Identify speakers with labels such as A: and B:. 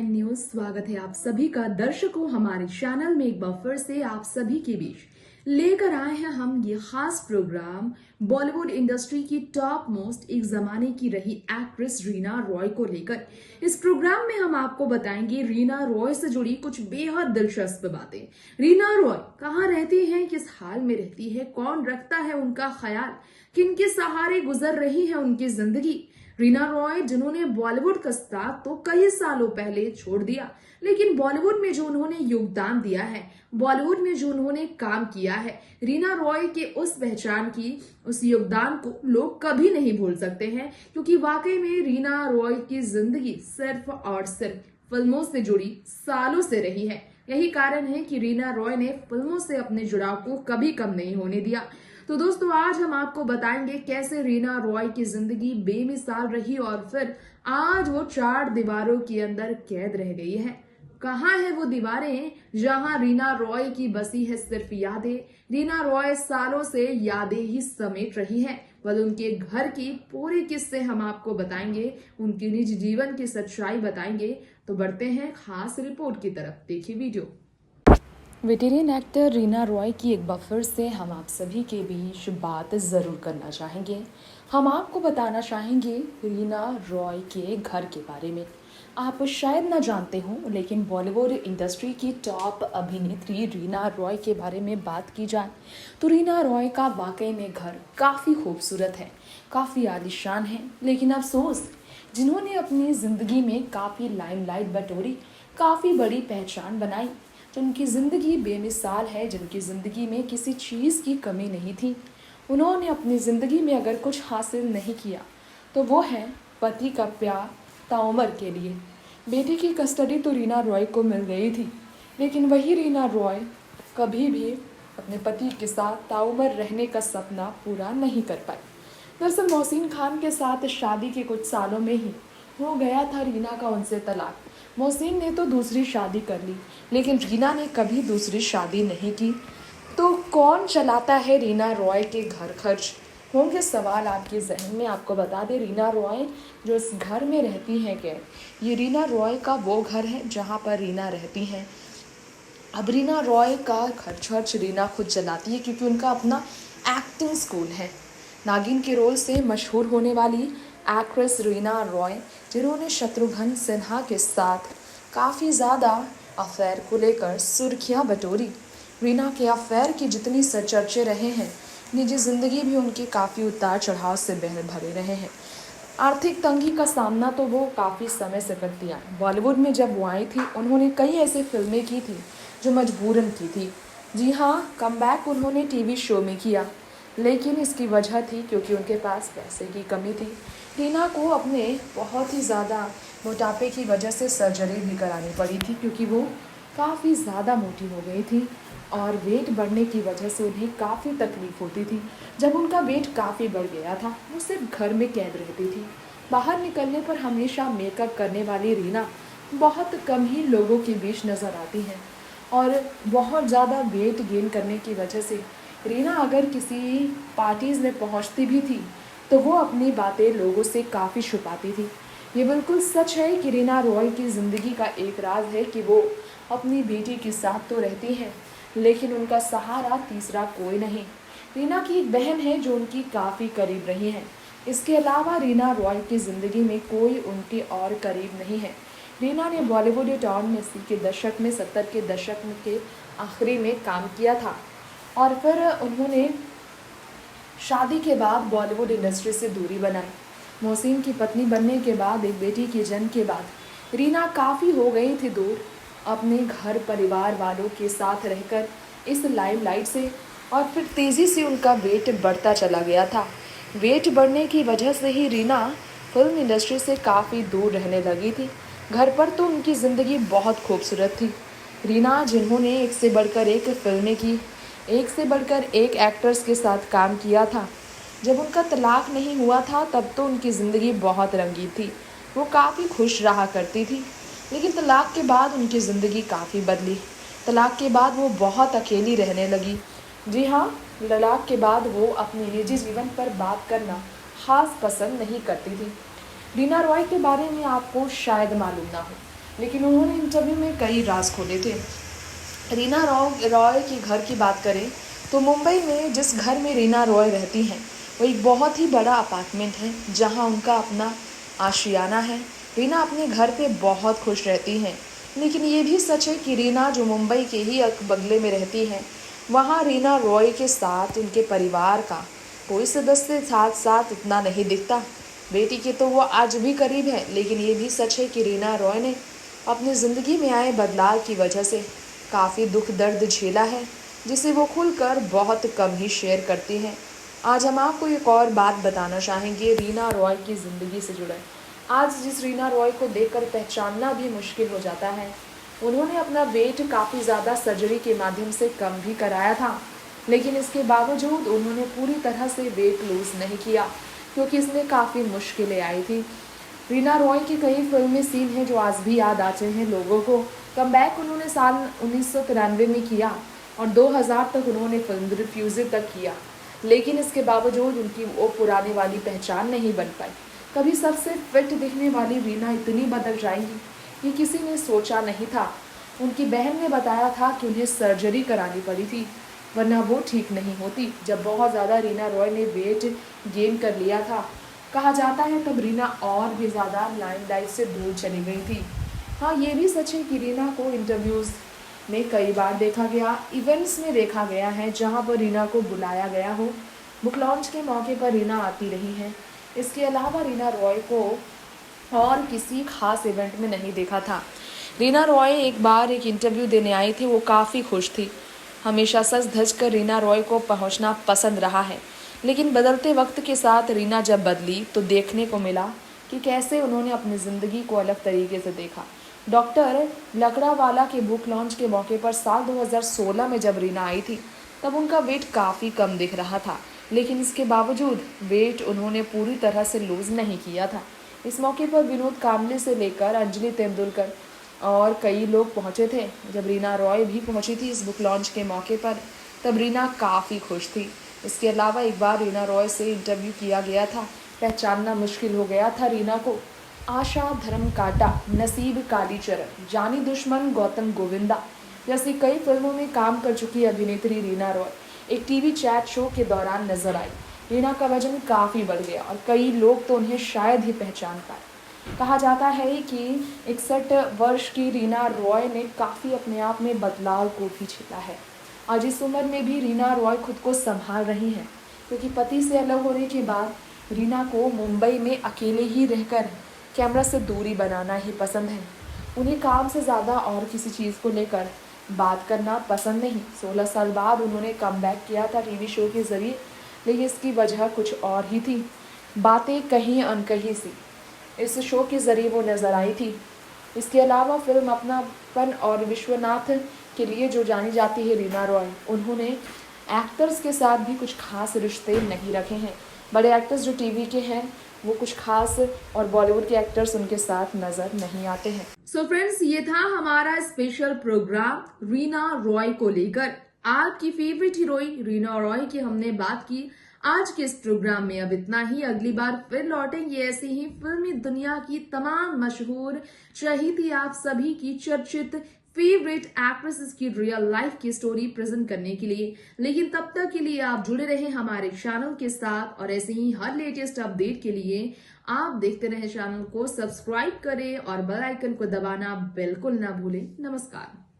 A: 9 news. स्वागत है आप सभी का दर्शकों हमारे चैनल में। एक बार फिर से आप सभी के बीच लेकर आए हैं हम ये खास प्रोग्राम बॉलीवुड इंडस्ट्री की टॉप मोस्ट एक जमाने की रही एक्ट्रेस रीना रॉय को लेकर। इस प्रोग्राम में हम आपको बताएंगे रीना रॉय से जुड़ी कुछ बेहद दिलचस्प बातें। रीना रॉय कहाँ रहती हैं, किस हाल में रहती है, कौन रखता है उनका ख्याल, किनके सहारे गुजर रही है उनकी जिंदगी। रीना रॉय जिन्होंने बॉलीवुड का साथ तो कई सालों पहले छोड़ दिया, लेकिन बॉलीवुड में जो उन्होंने योगदान दिया है, बॉलीवुड में जो उन्होंने काम किया है, रीना रॉय के उस पहचान की, उस योगदान को लोग कभी नहीं भूल सकते हैं। क्योंकि वाकई में रीना रॉय की जिंदगी सिर्फ और सिर्फ फिल्मों से जुड़ी सालों से रही है। यही कारण है कि रीना रॉय ने फिल्मों से अपने जुड़ाव को कभी कम नहीं होने दिया। तो दोस्तों, आज हम आपको बताएंगे कैसे रीना रॉय की जिंदगी बेमिसाल रही और फिर आज वो 4 दीवारों के अंदर कैद रह गई है। कहाँ है वो दीवारें जहां रीना रॉय की बसी है सिर्फ यादें। रीना रॉय सालों से यादें ही समेट रही है। वह उनके घर की पूरे किस्से हम आपको बताएंगे, उनके निजी जीवन की सच्चाई बताएंगे। तो बढ़ते हैं खास रिपोर्ट की तरफ, देखिए video. Veteran actor Reena Roy की एक बार फिर से हम आप सभी के बीच बात ज़रूर करना चाहेंगे। हम आपको बताना चाहेंगे रीना रॉय के घर के बारे में। आप शायद ना जानते हो, लेकिन बॉलीवुड इंडस्ट्री की टॉप अभिनेत्री रीना रॉय के बारे में बात की जाए तो रीना रॉय का वाकई में घर काफ़ी खूबसूरत है, काफ़ी आलीशान है। लेकिन अफसोस, जिन्होंने अपनी ज़िंदगी में काफ़ी लाइमलाइट बटोरी, काफ़ी बड़ी पहचान बनाई, जिनकी ज़िंदगी बेमिसाल है, जिनकी ज़िंदगी में किसी चीज़ की कमी नहीं थी, उन्होंने अपनी ज़िंदगी में अगर कुछ हासिल नहीं किया तो वो है पति का प्यार ताउम्र के लिए। बेटी की कस्टडी तो रीना रॉय को मिल गई थी, लेकिन वही रीना रॉय कभी भी अपने पति के साथ ताउम्र रहने का सपना पूरा नहीं कर पाई। दरअसल मोहसिन खान के साथ शादी के कुछ सालों में ही हो गया था रीना का उनसे तलाक। मोहसिन ने तो दूसरी शादी कर ली, लेकिन रीना ने कभी दूसरी शादी नहीं की। तो कौन चलाता है रीना रॉय के घर खर्च, होंगे सवाल आपके जहन में। आपको बता दें, रीना रॉय जो इस घर में रहती हैं, क्या ये रीना रॉय का वो घर है जहाँ पर रीना रहती हैं। अब रीना रॉय का खर्च रीना खुद चलाती है, क्योंकि उनका अपना एक्टिंग स्कूल है। नागिन के रोल से मशहूर होने वाली एक्ट्रेस रीना रॉय, जिन्होंने शत्रुघ्न सिन्हा के साथ काफ़ी ज़्यादा अफेयर को लेकर सुर्खियां बटोरी। रीना के अफेयर की जितनी चर्चे रहे हैं, निजी ज़िंदगी भी उनके काफ़ी उतार चढ़ाव से भरे रहे हैं। आर्थिक तंगी का सामना तो वो काफ़ी समय से करती आई। बॉलीवुड में जब वो आई थी, उन्होंने कई ऐसी फिल्में की थी जो मजबूरन की थी। जी हाँ, कमबैक उन्होंने टीवी शो में किया, लेकिन इसकी वजह थी क्योंकि उनके पास पैसे की कमी थी। रीना को अपने बहुत ही ज़्यादा मोटापे की वजह से सर्जरी भी करानी पड़ी थी, क्योंकि वो काफ़ी ज़्यादा मोटी हो गई थी और वेट बढ़ने की वजह से उन्हें काफ़ी तकलीफ़ होती थी। जब उनका वेट काफ़ी बढ़ गया था, वो सिर्फ घर में कैद रहती थी। बाहर निकलने पर हमेशा मेकअप करने वाली रीना बहुत कम ही लोगों के बीच नज़र आती हैं और बहुत ज़्यादा वेट गेन करने की वजह से रीना अगर किसी पार्टीज़ में पहुंचती भी थी तो वो अपनी बातें लोगों से काफ़ी छुपाती थी। ये बिल्कुल सच है कि रीना रॉय की ज़िंदगी का एक राज है कि वो अपनी बेटी के साथ तो रहती हैं, लेकिन उनका सहारा तीसरा कोई नहीं। रीना की एक बहन है जो उनकी काफ़ी करीब रही है। इसके अलावा रीना रॉय की ज़िंदगी में कोई उनके और करीब नहीं है। रीना ने बॉलीवुड टॉन में 80 के दशक में, 70 के दशक के आखिरी में काम किया था और फिर उन्होंने शादी के बाद बॉलीवुड इंडस्ट्री से दूरी बनाई। मोहसिन की पत्नी बनने के बाद, एक बेटी के जन्म के बाद रीना काफ़ी हो गई थी दूर अपने घर परिवार वालों के साथ रहकर इस लाइमलाइट से, और फिर तेज़ी से उनका वेट बढ़ता चला गया था। वेट बढ़ने की वजह से ही रीना फिल्म इंडस्ट्री से काफ़ी दूर रहने लगी थी। घर पर तो उनकी ज़िंदगी बहुत खूबसूरत थी। रीना जिन्होंने एक से बढ़कर एक फिल्में की, एक से बढ़कर एक एक्टर्स के साथ काम किया था। जब उनका तलाक नहीं हुआ था तब तो उनकी ज़िंदगी बहुत रंगीन थी, वो काफ़ी खुश रहा करती थी। लेकिन तलाक के बाद उनकी ज़िंदगी काफ़ी बदली। तलाक के बाद वो बहुत अकेली रहने लगी। जी हाँ, तलाक के बाद वो अपने निजी जीवन पर बात करना ख़ास पसंद नहीं करती थी। रीना रॉय के बारे में आपको शायद मालूम ना हो, लेकिन उन्होंने इंटरव्यू में कई राज खोले थे। रीना रॉय के घर की बात करें तो मुंबई में जिस घर में रीना रॉय रहती हैं वो एक बहुत ही बड़ा अपार्टमेंट है जहां उनका अपना आशियाना है। रीना अपने घर पे बहुत खुश रहती हैं, लेकिन ये भी सच है कि रीना जो मुंबई के ही एक बंगले में रहती हैं वहाँ रीना रॉय के साथ उनके परिवार का कोई सदस्य साथ साथ उतना नहीं दिखता। बेटी के तो वो आज भी करीब है, लेकिन ये भी सच है कि रीना रॉय ने अपनी ज़िंदगी में आए बदलाव की वजह से काफ़ी दुख दर्द झेला है, जिसे वो खुलकर बहुत कम ही शेयर करती हैं। आज हम आपको एक और बात बताना चाहेंगे रीना रॉय की ज़िंदगी से जुड़े। आज जिस रीना रॉय को देखकर पहचानना भी मुश्किल हो जाता है, उन्होंने अपना वेट काफ़ी ज़्यादा सर्जरी के माध्यम से कम भी कराया था, लेकिन इसके बावजूद उन्होंने पूरी तरह से वेट लूज़ नहीं किया, क्योंकि इसमें काफ़ी मुश्किलें आई थी। रीना रॉय के कई फिल्मी सीन हैं जो आज भी याद आते हैं लोगों को। कमबैक उन्होंने साल 1993 में किया और 2000 तक उन्होंने फिल्म रिफ्यूज़ी तक किया, लेकिन इसके बावजूद उनकी वो पुराने वाली पहचान नहीं बन पाई। कभी सबसे फिट दिखने वाली रीना इतनी बदल जाएंगी ये किसी ने सोचा नहीं था। उनकी बहन ने बताया था कि उन्हें सर्जरी करानी पड़ी थी, वरना वो ठीक नहीं होती। जब बहुत ज़्यादा रीना रॉय ने वेट गेन कर लिया था, कहा जाता है तब रीना और भी ज़्यादा लाइमलाइट से दूर चली गई थी। हाँ, ये भी सच है कि रीना को इंटरव्यूज़ में कई बार देखा गया, इवेंट्स में देखा गया है जहाँ पर रीना को बुलाया गया हो। बुक लॉन्च के मौके पर रीना आती रही हैं। इसके अलावा रीना रॉय को और किसी खास इवेंट में नहीं देखा था। रीना रॉय एक बार एक इंटरव्यू देने आई थी, वो काफ़ी खुश थी। हमेशा सज धज कर रीना रॉय को पहुंचना पसंद रहा है, लेकिन बदलते वक्त के साथ रीना जब बदली तो देखने को मिला कि कैसे उन्होंने अपनी ज़िंदगी को अलग तरीके से देखा। डॉक्टर लकड़ावाला के बुक लॉन्च के मौके पर साल 2016 में जब रीना आई थी तब उनका वेट काफ़ी कम दिख रहा था, लेकिन इसके बावजूद वेट उन्होंने पूरी तरह से लूज़ नहीं किया था। इस मौके पर विनोद कांबले से लेकर अंजलि तेंदुलकर और कई लोग पहुंचे थे। जब रीना रॉय भी पहुंची थी इस बुक लॉन्च के मौके पर, तब रीना काफ़ी खुश थी। इसके अलावा एक बार रीना रॉय से इंटरव्यू किया गया था, पहचानना मुश्किल हो गया था रीना को। आशा, धर्म काटा, नसीब कालीचरण, जानी दुश्मन, गौतम गोविंदा जैसी कई फिल्मों में काम कर चुकी अभिनेत्री रीना रॉय एक टीवी चैट शो के दौरान नजर आई। रीना का वजन काफ़ी बढ़ गया और कई लोग तो उन्हें शायद ही पहचान पाए। कहा जाता है कि 61 वर्ष की रीना रॉय ने काफ़ी अपने आप में बदलाव को भी झेला है। आज इस उम्र में भी रीना रॉय खुद को संभाल रही हैं, क्योंकि पति से अलग होने के बाद रीना को मुंबई में अकेले ही रहकर कैमरा से दूरी बनाना ही पसंद है। उन्हें काम से ज़्यादा और किसी चीज़ को लेकर बात करना पसंद नहीं। 16 साल बाद उन्होंने कमबैक किया था टीवी शो के ज़रिए, लेकिन इसकी वजह कुछ और ही थी। बातें कहीं अनकही सी इस शो के ज़रिए वो नज़र आई थी। इसके अलावा फिल्म अपनापन और विश्वनाथ के लिए जो जानी जाती है रीना रॉय, उन्होंने एक्टर्स के साथ भी कुछ खास रिश्ते नहीं रखे हैं। बड़े एक्टर्स जो टीवी के हैं वो कुछ खास और बॉलीवुड के एक्टर्स उनके साथ नजर नहीं आते हैं। सो फ्रेंड्स, ये था हमारा स्पेशल प्रोग्राम रीना रॉय को लेकर। आपकी फेवरेट हीरोइन रीना रॉय की हमने बात की। आज के इस प्रोग्राम में अब इतना ही। अगली बार फिर लौटेंगे ऐसे ही फिल्मी दुनिया की तमाम मशहूर चहेती आप सभी की चर्चित फेवरेट एक्ट्रेसेस की रियल लाइफ की स्टोरी प्रेजेंट करने के लिए। लेकिन तब तक के लिए आप जुड़े रहें हमारे चैनल के साथ और ऐसे ही हर लेटेस्ट अपडेट के लिए आप देखते रहें चैनल को, सब्सक्राइब करें और बेल आइकन को दबाना बिल्कुल ना भूलें। नमस्कार।